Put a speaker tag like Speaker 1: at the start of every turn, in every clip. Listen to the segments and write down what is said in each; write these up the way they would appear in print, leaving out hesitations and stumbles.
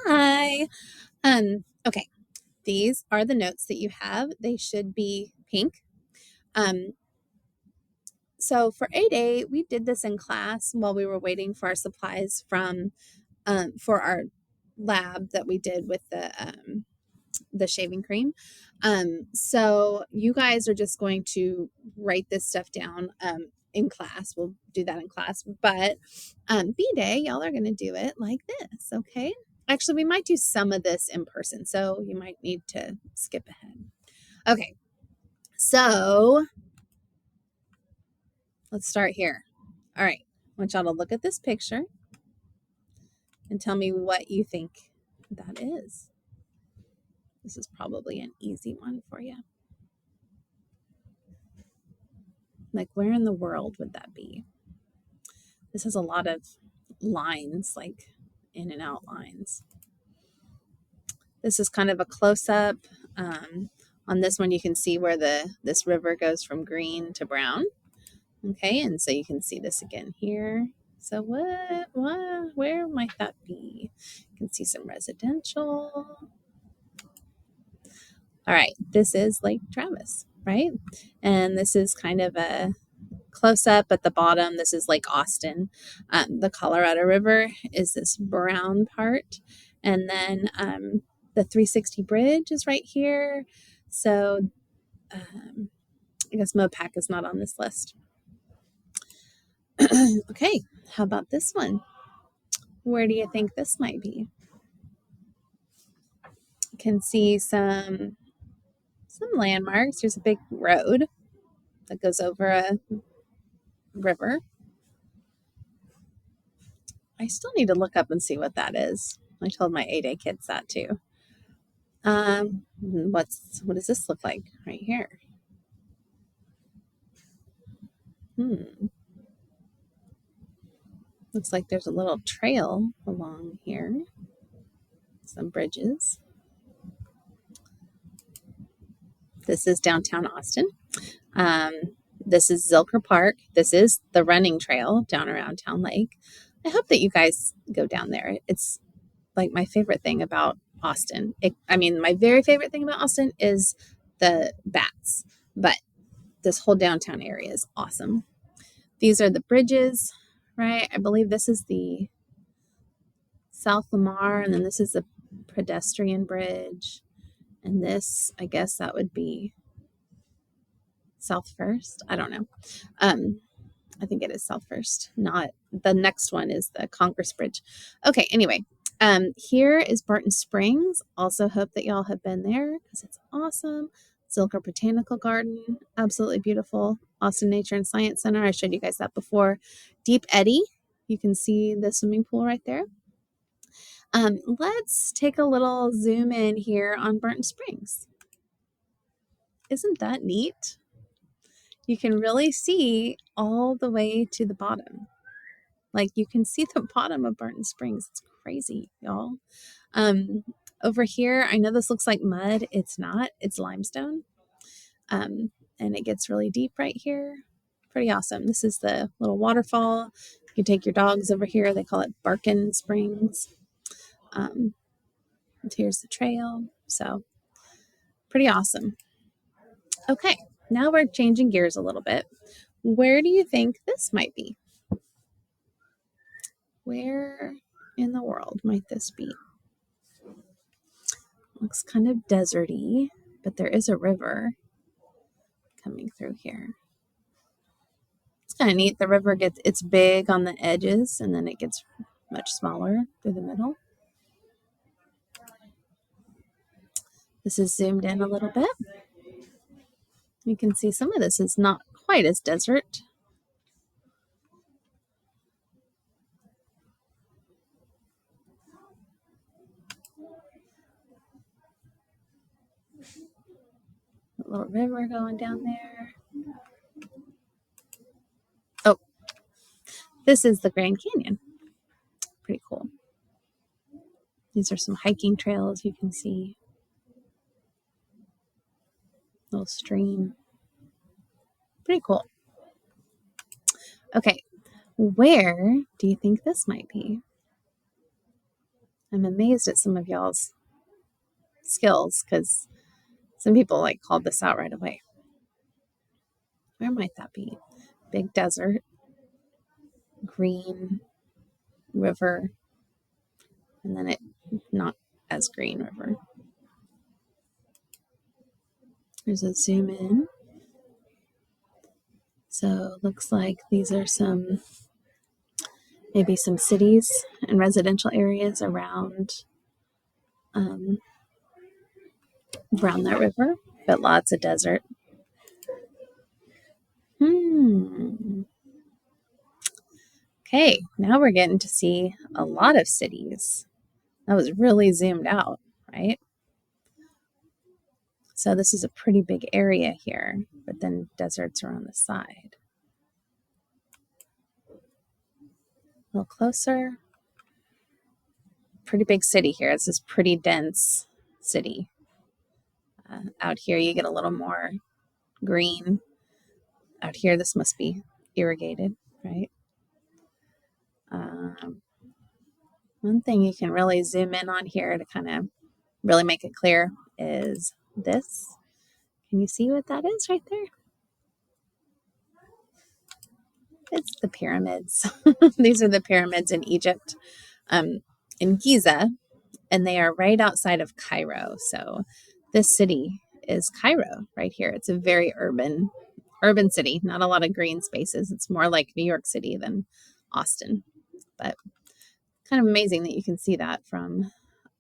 Speaker 1: Hi. Okay. These are the notes that you have. They should be pink. Um, so for 8A, we did this in class while we were waiting for our supplies from for our lab that we did with the shaving cream. So you guys are just going to write this stuff down in class. We'll do that in class. But B Day, y'all are going to do it like this, okay? Actually, we might do some of this in person, so you might need to skip ahead. Okay, so let's start here. All right, I want y'all to look at this picture and tell me what you think that is. This is probably an easy one for you. Like, where in the world would that be? This has a lot of lines, like in and out lines. This is kind of a close-up. On this one, you can see where this river goes from green to brown. Okay, and so you can see this again here. So where might that be? You can see some residential. All right, this is Lake Travis, right? And this is kind of a close up at the bottom. This is Lake Austin. The Colorado River is this brown part. And then the 360 bridge is right here. So I guess Mopac is not on this list. Okay, how about this one? Where do you think this might be? You can see some landmarks. There's a big road that goes over a river. I still need to look up and see what that is. I told my 8A kids that too. What does this look like right here? Looks like there's a little trail along here. Some bridges. This is downtown Austin. This is Zilker Park. This is the running trail down around Town Lake. I hope that you guys go down there. It's like my favorite thing about Austin. My very favorite thing about Austin is the bats, but this whole downtown area is awesome. These are the bridges, right? I believe this is the South Lamar, and then this is the pedestrian bridge. And this, I guess that would be South First. I don't know. I think it is South First. Not the next one is the Congress Bridge. Okay, anyway. Here is Barton Springs. Also hope that y'all have been there because it's awesome. Zilker Botanical Garden, absolutely beautiful. Austin Nature and Science Center. I showed you guys that before. Deep Eddy. You can see the swimming pool right there. Let's take a little zoom in here on Barton Springs. Isn't that neat? You can really see all the way to the bottom. Like you can see the bottom of Barton Springs. It's crazy, y'all. Over here, I know this looks like mud. It's not. It's limestone. And it gets really deep right here. Pretty awesome. This is the little waterfall. You can take your dogs over here. They call it Barkin Springs. And here's the trail. So pretty awesome. Okay, now we're changing gears a little bit. Where do you think this might be? Where in the world might this be? Looks kind of deserty, but there is a river coming through here. It's kind of neat. The river it's big on the edges and then it gets much smaller through the middle. This is zoomed in a little bit. You can see some of this is not quite as desert. A little river going down there. Oh, this is the Grand Canyon. Pretty cool. These are some hiking trails you can see. Little stream. Pretty cool. Okay, where do you think this might be? I'm amazed at some of y'all's skills because some people like called this out right away. Where might that be? Big desert, green river, and then it not as green river. There's a zoom in. So it looks like these are maybe some cities and residential areas around that river, but lots of desert. Okay, now we're getting to see a lot of cities. That was really zoomed out, right? So this is a pretty big area here, but then deserts are on the side. A little closer. Pretty big city here. It's this pretty dense city. Out here, you get a little more green. Out here, this must be irrigated, right? One thing you can really zoom in on here to kind of really make it clear is this. Can you see what that is right there? It's the pyramids. These are the pyramids in Egypt, in Giza, and they are right outside of Cairo. So this city is Cairo right here. It's a very urban city, not a lot of green spaces. It's more like New York City than Austin, but kind of amazing that you can see that from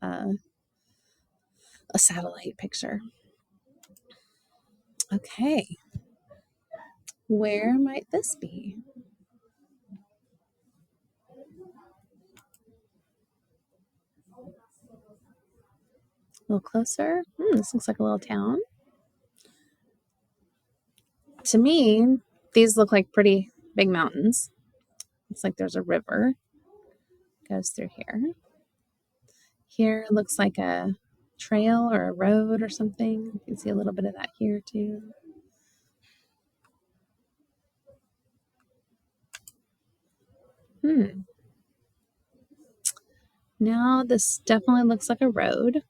Speaker 1: a satellite picture. Okay, where might this be? A little closer. This looks like a little town. To me, these look like pretty big mountains. It's like there's a river goes through here. Here looks like a trail or a road or something. You can see a little bit of that here too. Now this definitely looks like a road.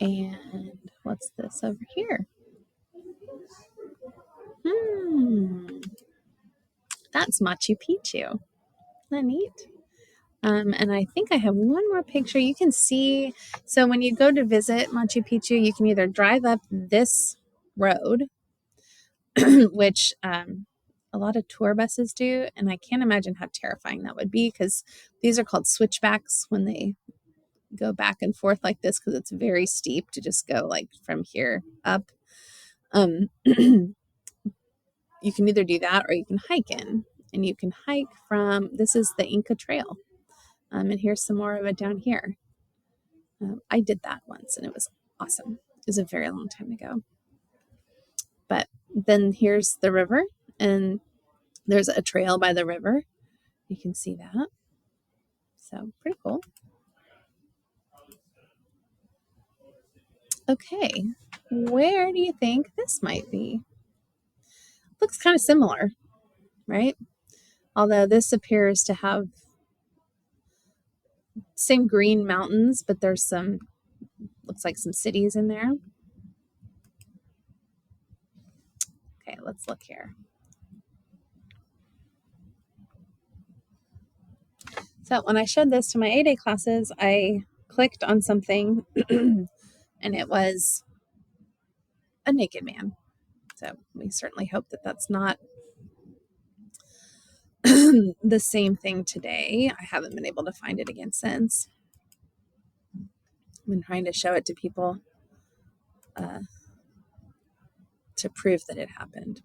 Speaker 1: And what's this over here? That's Machu Picchu. Isn't that neat? And I think I have one more picture. You can see, so when you go to visit Machu Picchu, you can either drive up this road, which a lot of tour buses do. And I can't imagine how terrifying that would be because these are called switchbacks when they go back and forth like this because it's very steep to just go like from here up. You can either do that or you can hike in. And you can hike from, this is the Inca Trail. And here's some more of it down here. I did that once and it was awesome. It was a very long time ago. But then here's the river and there's a trail by the river. You can see that. So pretty cool. Okay, where do you think this might be? Looks kind of similar, right? Although this appears to have same green mountains, but there's some, looks like some cities in there. Okay, let's look here. So when I showed this to my A-Day classes, I clicked on something and it was a naked man. So we certainly hope that that's not the same thing today. I haven't been able to find it again since. I've been trying to show it to people to prove that it happened.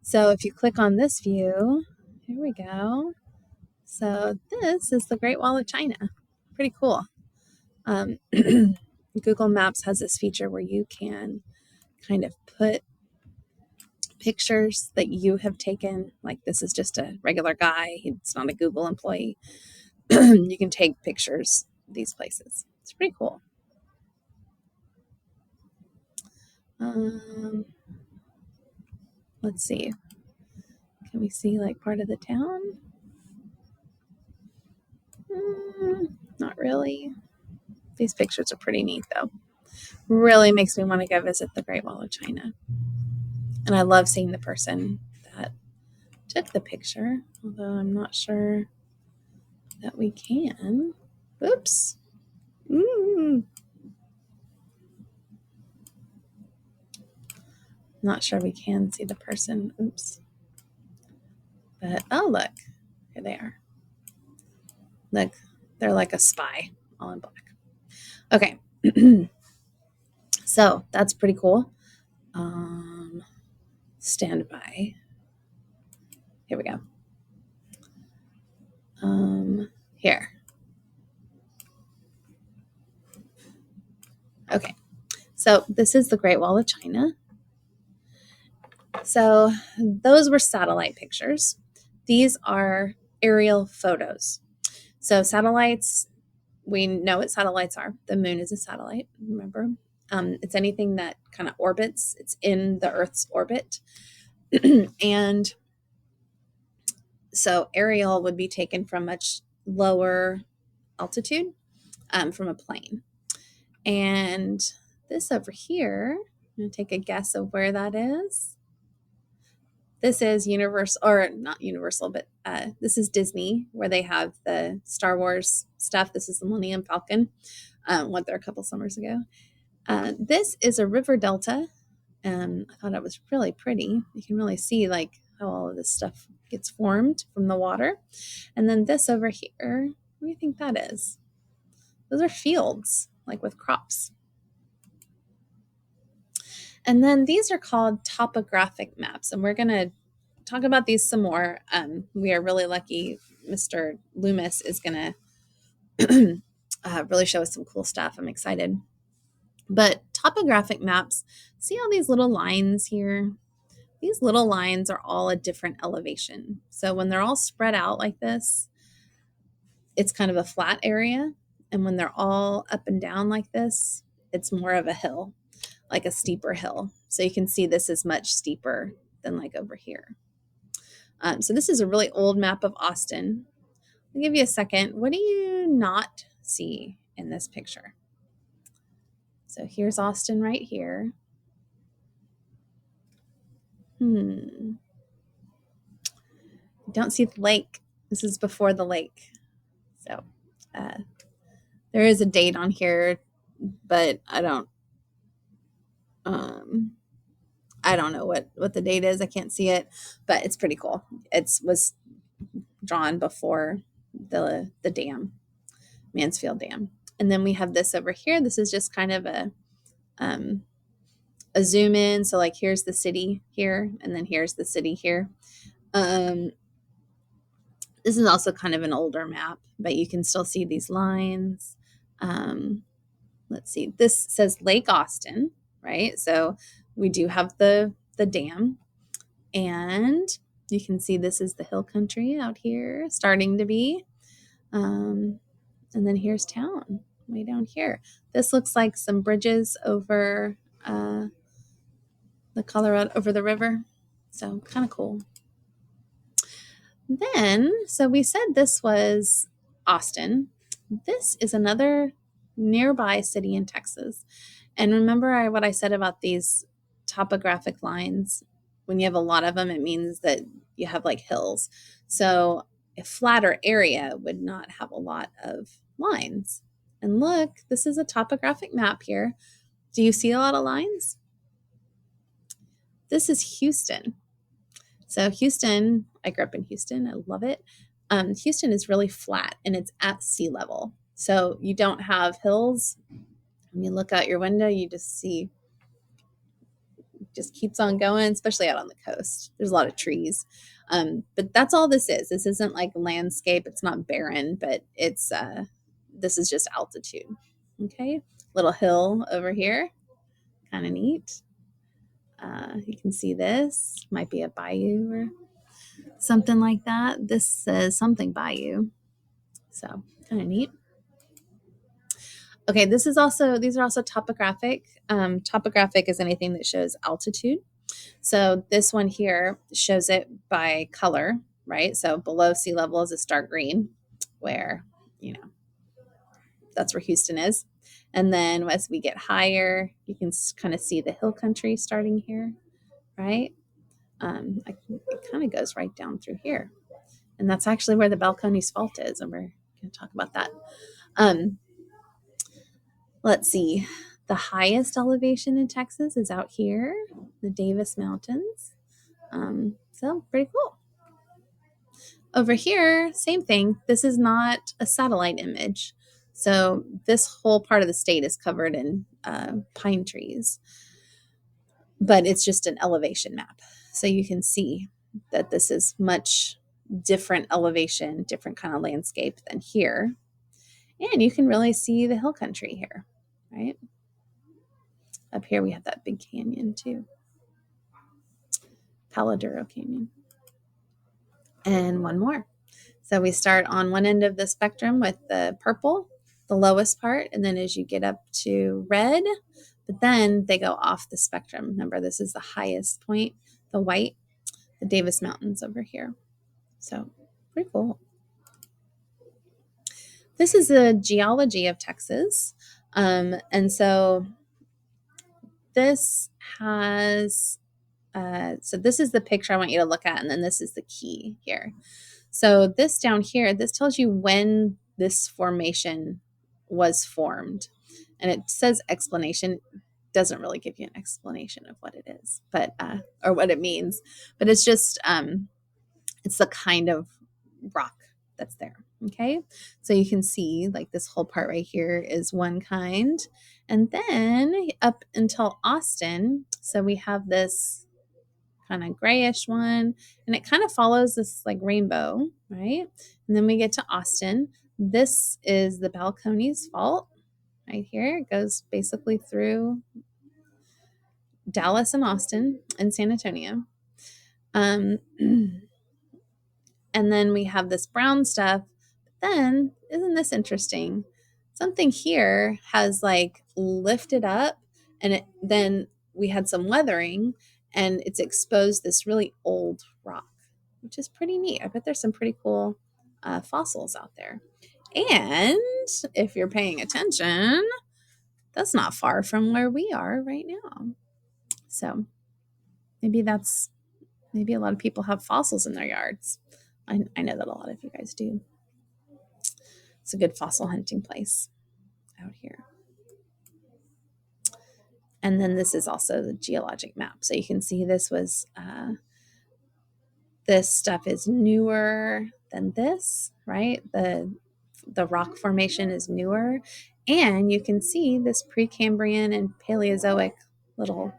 Speaker 1: So if you click on this view, here we go. So this is the Great Wall of China. Pretty cool. Google Maps has this feature where you can kind of put pictures that you have taken. Like this is just a regular guy. He's not a Google employee. You can take pictures of these places. It's pretty cool. Let's see. Can we see like part of the town? Not really. These pictures are pretty neat though. Really makes me want to go visit the Great Wall of China. And I love seeing the person that took the picture, although I'm not sure that we can. Oops. Not sure we can see the person. Oops. But oh, look, here they are. Look, they're like a spy, all in black. Okay. So that's pretty cool. Stand by. Here we go. Here. Okay. So this is the Great Wall of China. So those were satellite pictures. These are aerial photos. So satellites, we know what satellites are. The moon is a satellite, remember? It's anything that kind of orbits. It's in the Earth's orbit. And so aerial would be taken from much lower altitude, from a plane. And this over here, I'm going to take a guess of where that is. This is Universal, or not Universal, but this is Disney, where they have the Star Wars stuff. This is the Millennium Falcon. Went there a couple summers ago. This is a river delta. I thought it was really pretty. You can really see like how all of this stuff gets formed from the water. And then this over here, what do you think that is? Those are fields, like with crops. And then these are called topographic maps, and we're going to talk about these some more. We are really lucky. Mr. Loomis is going to really show us some cool stuff. I'm excited. But topographic maps, see all these little lines here? These little lines are all a different elevation. So when they're all spread out like this, it's kind of a flat area. And when they're all up and down like this, it's more of a hill, like a steeper hill. So you can see this is much steeper than like over here. So this is a really old map of Austin. I'll give you a second. What do you not see in this picture? So here's Austin right here. Don't see the lake. This is before the lake. So there is a date on here, but I don't know what the date is. I can't see it, but it's pretty cool. It was drawn before the dam, Mansfield Dam. And then we have this over here. This is just kind of a zoom in. So like here's the city here, and then here's the city here. This is also kind of an older map, but you can still see these lines. Let's see. This says Lake Austin, right? So we do have the dam, and you can see this is the hill country out here starting to be. And then here's town way down here. This looks like some bridges over the Colorado, over the river. So kind of cool. Then, so we said this was Austin. This is another nearby city in Texas. And remember what I said about these topographic lines? When you have a lot of them, it means that you have like hills. So a flatter area would not have a lot of lines. And look, this is a topographic map here. Do you see a lot of lines? This is Houston. So Houston, I grew up in Houston. I love it. Houston is really flat and it's at sea level. So you don't have hills. When you look out your window, you just see, just keeps on going, especially out on the coast. There's a lot of trees. But that's all this is. This isn't like landscape. It's not barren, but it's, this is just altitude. Okay. Little hill over here. Kind of neat. You can see this might be a bayou or something like that. This says something bayou. So kind of neat. Okay, these are also topographic. Topographic is anything that shows altitude. So this one here shows it by color, right? So below sea level is a dark green, where, you know, that's where Houston is. And then as we get higher, you can kind of see the hill country starting here, right? It kind of goes right down through here. And that's actually where the Balcones Fault is. And we're going to talk about that. Um, let's see. The highest elevation in Texas is out here, the Davis Mountains. So pretty cool. Over here, same thing. This is not a satellite image. So this whole part of the state is covered in pine trees, but it's just an elevation map. So you can see that this is much different elevation, different kind of landscape than here. And you can really see the hill country here, right? Up here we have that big canyon too, Paladuro Canyon. And one more. So we start on one end of the spectrum with the purple, the lowest part, and then as you get up to red, but then they go off the spectrum. Remember, this is the highest point, the white, the Davis Mountains over here. So pretty cool. This is the geology of Texas. And so this has, so this is the picture I want you to look at, and then this is the key here. So this down here, this tells you when this formation was formed. And it says explanation, doesn't really give you an explanation of what it is, but or what it means. But it's just it's the kind of rock that's there. Okay. So you can see like this whole part right here is one kind. And then up until Austin, so we have this kind of grayish one, and it kind of follows this like rainbow, right? And then we get to Austin. This is the Balcones Fault right here. It goes basically through Dallas and Austin and San Antonio. And then we have this brown stuff. But then, isn't this interesting? Something here has like lifted up, and then we had some weathering, and it's exposed this really old rock, which is pretty neat. I bet there's some pretty cool fossils out there. And if you're paying attention, that's not far from where we are right now. So maybe a lot of people have fossils in their yards. I know that a lot of you guys do. It's a good fossil hunting place out here. And then this is also the geologic map. So you can see this stuff is newer than this, right? The rock formation is newer. And you can see this Precambrian and Paleozoic little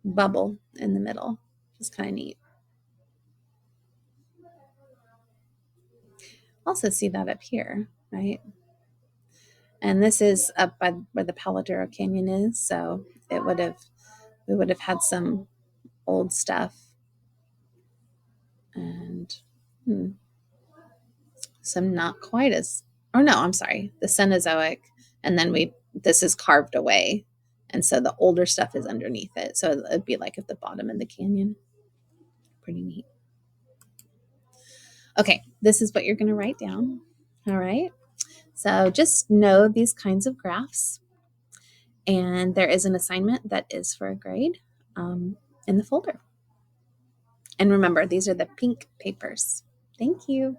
Speaker 1: bubble in the middle, which is kind of neat. Also see that up here, right? And this is up by where the Paladuro Canyon is, so we would have had some old stuff, and some not quite as, or no, I'm sorry, the Cenozoic, and then this is carved away, and so the older stuff is underneath it, so it'd be like at the bottom of the canyon. Pretty neat. Okay, this is what you're going to write down. All right, so just know these kinds of graphs, and there is an assignment that is for a grade in the folder. And remember, these are the pink papers. Thank you.